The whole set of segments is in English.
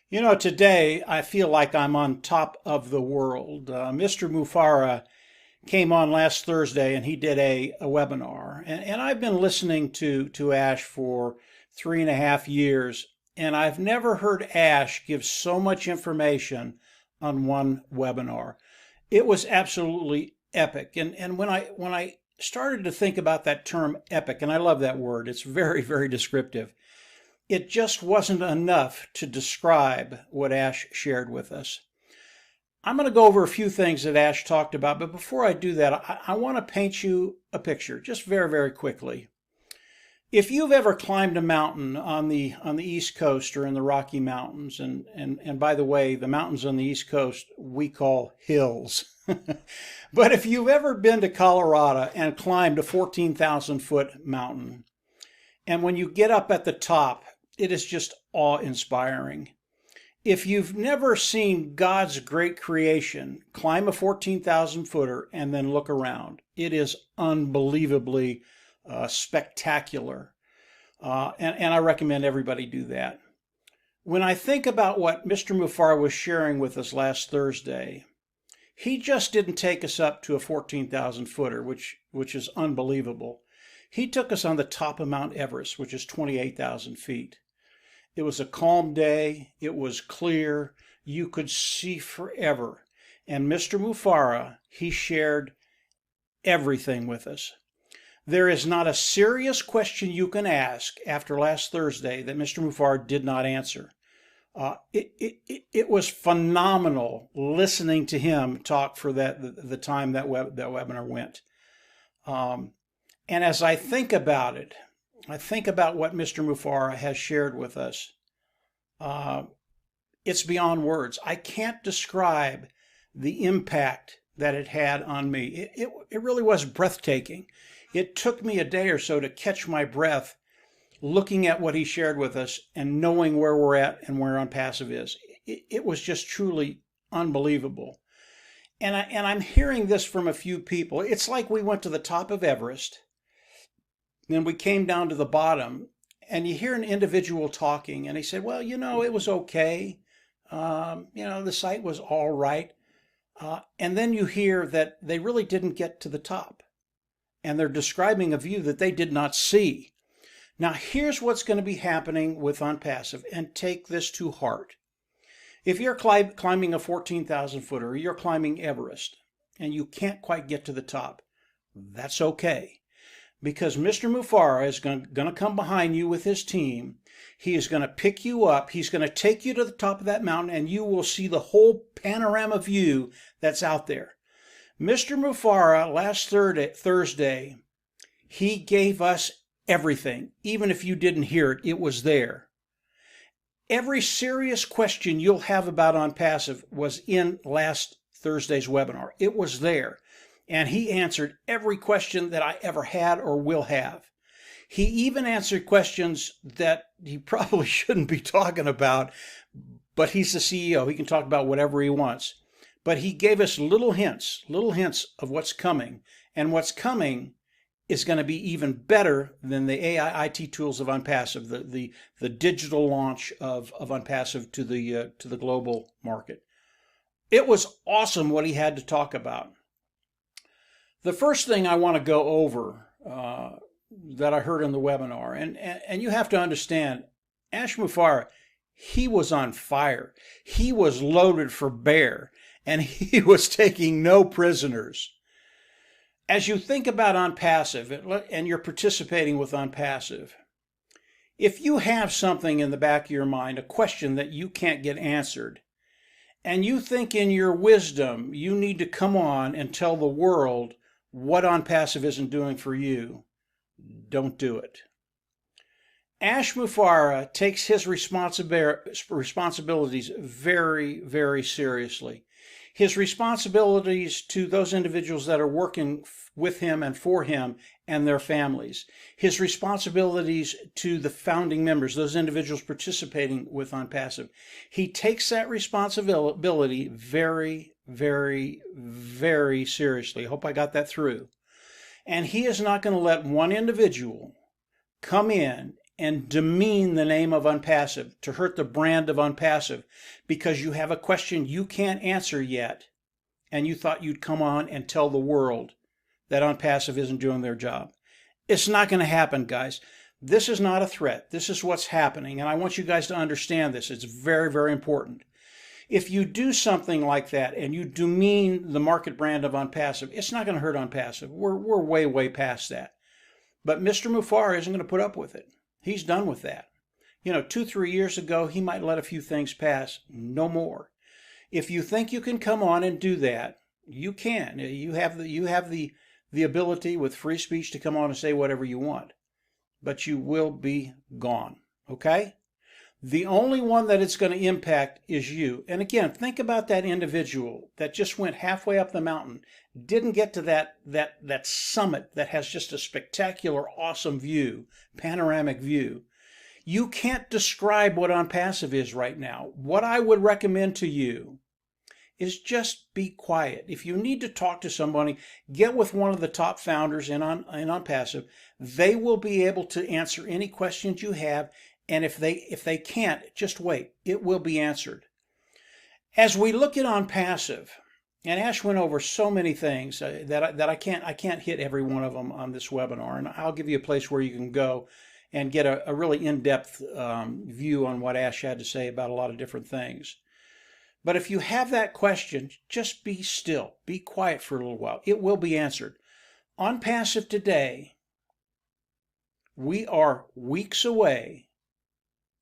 You know, today I feel like I'm on top of the world. Mr. Mufhare came on last Thursday and he did a webinar. And I've been listening to Ash for 3.5 years, and I've never heard Ash give so much information on one webinar. It was absolutely epic. And when I started to think about that term epic, and I love that word, it's very, very descriptive. It just wasn't enough to describe what Ash shared with us. I'm going to go over a few things that Ash talked about, but before I do that, I want to paint you a picture just very, very quickly. If you've ever climbed a mountain on the East Coast or in the Rocky Mountains, and by the way, the mountains on the East Coast we call hills. But if you've ever been to Colorado and climbed a 14,000 foot mountain, and when you get up at the top, it is just awe-inspiring. If you've never seen God's great creation, climb a 14,000 footer and then look around. It is unbelievably spectacular. And I recommend everybody do that. When I think about what Mr. Mufhare was sharing with us last Thursday, he just didn't take us up to a 14,000 footer, which is unbelievable. He took us on the top of Mount Everest, which is 28,000 feet. It was a calm day. It was clear. You could see forever. And Mr. Mufhare, he shared everything with us. There is not a serious question you can ask after last Thursday that Mr. Mufhare did not answer. It was phenomenal listening to him talk for the time that webinar went. And as I think about it, I think about what Mr. Mufhare has shared with us. It's beyond words. I can't describe the impact that it had on me. It really was breathtaking. It took me a day or so to catch my breath looking at what he shared with us and knowing where we're at and where Unpassive is. It was just truly unbelievable. And I'm hearing this from a few people. It's like we went to the top of Everest, then we came down to the bottom, and you hear an individual talking, and he said, well, it was okay. The site was all right. And then you hear that they really didn't get to the top, and they're describing a view that they did not see. Now, here's what's going to be happening with Unpassive, and take this to heart. If you're climbing a 14,000 footer, or you're climbing Everest, and you can't quite get to the top, that's okay. Because Mr. Mufhare is going to come behind you with his team. He is going to pick you up. He's going to take you to the top of that mountain, and you will see the whole panorama view that's out there. Mr. Mufhare, last Thursday, he gave us everything. Even if you didn't hear it, it was there. Every serious question you'll have about Unpassive was in last Thursday's webinar. It was there. And he answered every question that I ever had or will have. He even answered questions that he probably shouldn't be talking about, but he's the CEO. He can talk about whatever he wants. But he gave us little hints of what's coming. And what's coming is going to be even better than the AI IT tools of Unpassive, the digital launch of Unpassive to the global market. It was awesome what he had to talk about. The first thing I want to go over that I heard in the webinar, and you have to understand, Ash Mufhare, he was on fire. He was loaded for bear, and he was taking no prisoners. As you think about Unpassive, and you're participating with Unpassive, if you have something in the back of your mind, a question that you can't get answered, and you think in your wisdom you need to come on and tell the world what Unpassive isn't doing for you, don't do it. Ash Mufhare takes his responsibilities very, very seriously. His responsibilities to those individuals that are working with him and for him and their families. His responsibilities to the founding members, those individuals participating with Unpassive. He takes that responsibility very, very, very seriously. I hope I got that through. And he is not going to let one individual come in and demean the name of Unpassive, to hurt the brand of Unpassive, because you have a question you can't answer yet, and you thought you'd come on and tell the world that Unpassive isn't doing their job. It's not going to happen, guys. This is not a threat. This is what's happening, and I want you guys to understand this. It's very, very important. If you do something like that and you demean the market brand of Unpassive, it's not going to hurt Unpassive. We're way, way past that. But Mr. Mufhare isn't going to put up with it. He's done with that. 2-3 years ago, he might let a few things pass. No more. If you think you can come on and do that, you can. You have the ability with free speech to come on and say whatever you want. But you will be gone. Okay? The only one that it's going to impact is you. And again, think about that individual that just went halfway up the mountain, didn't get to that summit that has just a spectacular, awesome view, panoramic view. You can't describe what Unpassive is right now. What I would recommend to you is just be quiet. If you need to talk to somebody, get with one of the top founders in Unpassive. They will be able to answer any questions you have. And if they can't, just wait. It will be answered. As we look at Unpassive, and Ash went over so many things that I can't hit every one of them on this webinar, and I'll give you a place where you can go and get a really in-depth view on what Ash had to say about a lot of different things. But if you have that question, just be still. Be quiet for a little while. It will be answered. Unpassive today, we are weeks away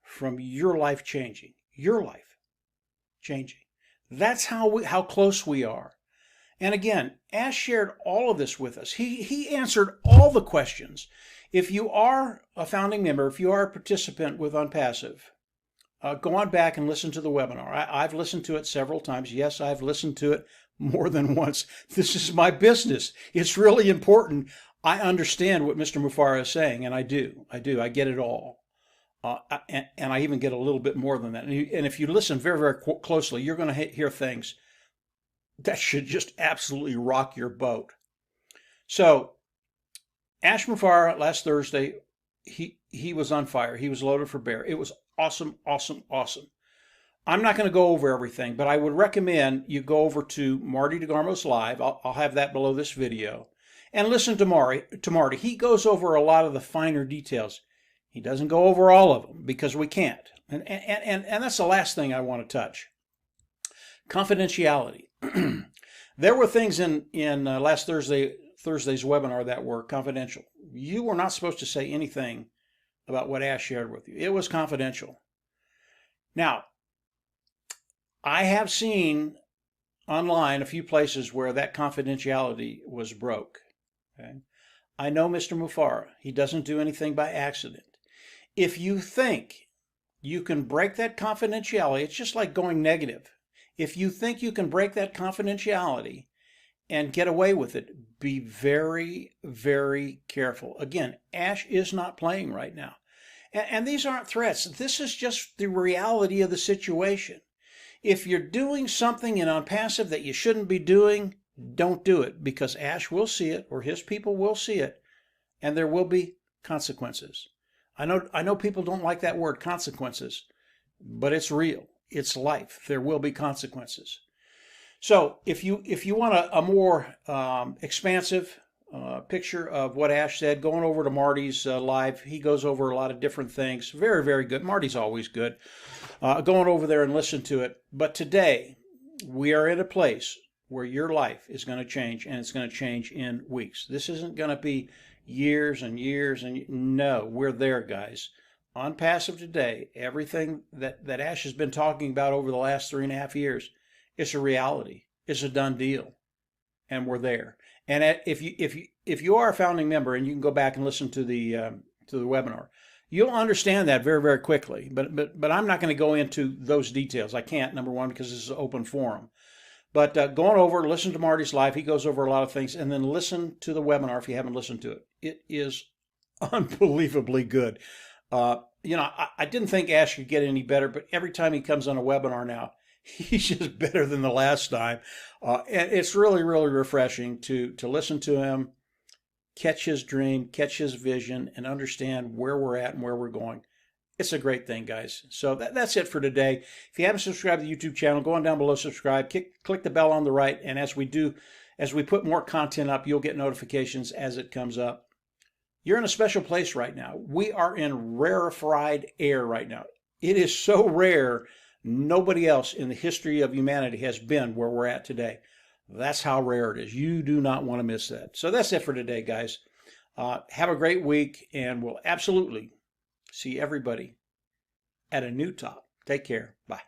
from your life changing. Your life changing. That's how close we are. And again, Ash shared all of this with us. He answered all the questions. If you are a founding member, if you are a participant with Unpassive, go on back and listen to the webinar. I've listened to it several times. Yes, I've listened to it more than once. This is my business. It's really important. I understand what Mr. Mufhare is saying, and I do. I get it all. And I even get a little bit more than that. And if you listen very, very closely, you're going to hear things that should just absolutely rock your boat. So, Ash Mufhare last Thursday, he was on fire. He was loaded for bear. It was awesome, awesome, awesome. I'm not going to go over everything, but I would recommend you go over to Marty DeGarmo's Live. I'll have that below this video. And listen to Marty. He goes over a lot of the finer details. He doesn't go over all of them because we can't. And that's the last thing I want to touch. Confidentiality. There were things in last Thursday's webinar that were confidential. You were not supposed to say anything about what Ash shared with you. It was confidential. Now, I have seen online a few places where that confidentiality was broke. Okay? I know Mr. Mufhare. He doesn't do anything by accident. If you think you can break that confidentiality, it's just like going negative. If you think you can break that confidentiality and get away with it, be very, very careful. Again, Ash is not playing right now. And these aren't threats. This is just the reality of the situation. If you're doing something in Unpassive that you shouldn't be doing, don't do it, because Ash will see it, or his people will see it, and there will be consequences. I know people don't like that word, consequences, but it's real. It's life. There will be consequences. So if you want a more expansive picture of what Ash said, going over to Marty's live, he goes over a lot of different things. Very, very good. Marty's always good. Going over there and listen to it. But today, we are in a place where your life is going to change, and it's going to change in weeks. This isn't going to be years and years no, we're there, guys. Unpassive today, everything that Ash has been talking about over the last 3.5 years, it's a reality. It's a done deal, and we're there. And if you are a founding member, and you can go back and listen to the webinar, you'll understand that very, very quickly. But I'm not going to go into those details. I can't, number one, because this is an open forum. But going over, listen to Marty's live. He goes over a lot of things. And then listen to the webinar if you haven't listened to it. It is unbelievably good. I didn't think Ash could get any better, but every time he comes on a webinar now, he's just better than the last time. And it's really, really refreshing to listen to him catch his dream, catch his vision, and understand where we're at and where we're going. It's a great thing, guys. So that's it for today. If you haven't subscribed to the YouTube channel, go on down below, subscribe, click the bell on the right, and as we put more content up, you'll get notifications as it comes up. You're in a special place right now. We are in rarefied air right now. It is so rare, nobody else in the history of humanity has been where we're at today. That's how rare it is. You do not want to miss that. So that's it for today, guys. Have a great week, and we'll absolutely see everybody at a new top. Take care. Bye.